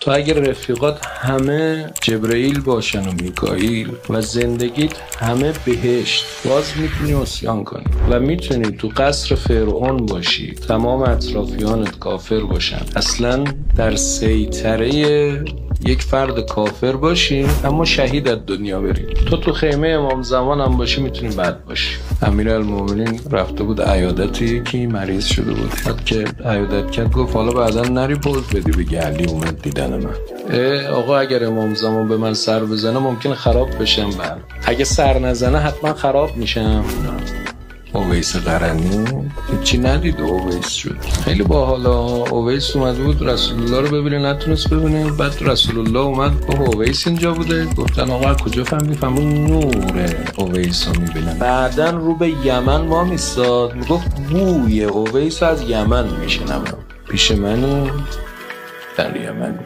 تو اگر رفیقات همه جبرئیل باشن و میکائیل و زندگیت همه بهشت، باز میتونی عصیان کنی و میتونی تو قصر فرعون باشی، تمام اطرافیانت کافر باشن، اصلا در سیطره یک فرد کافر باشی اما شهید از دنیا بری. تو خیمه امام زمان هم باشی میتونی بد باشی. امیرالمومنین رفته بود عیادتی، یکی مریض شده بود، بعد که عیادت کرد گفت حالا بعدا نری پوز بدی بگی علی اومد دیدن من. آقا اگر امام زمان به من سر بزنه ممکنه خراب بشم، اگه سر نزنه حتما خراب میشم. اویس قرنی چی ندید اویس شد. خیلی باحاله. اویس اومده بود رسول الله رو ببینه نتونست ببینه، بعد رسول الله اومد گفت اویس اینجا بوده، گفتن آقا کجا فهمیدی؟ فهمون نور اویس رو میبینن. بعدن رو به یمن ما میستاد میگفت بوی اویس از یمن میشنم، پیش منی در یمن.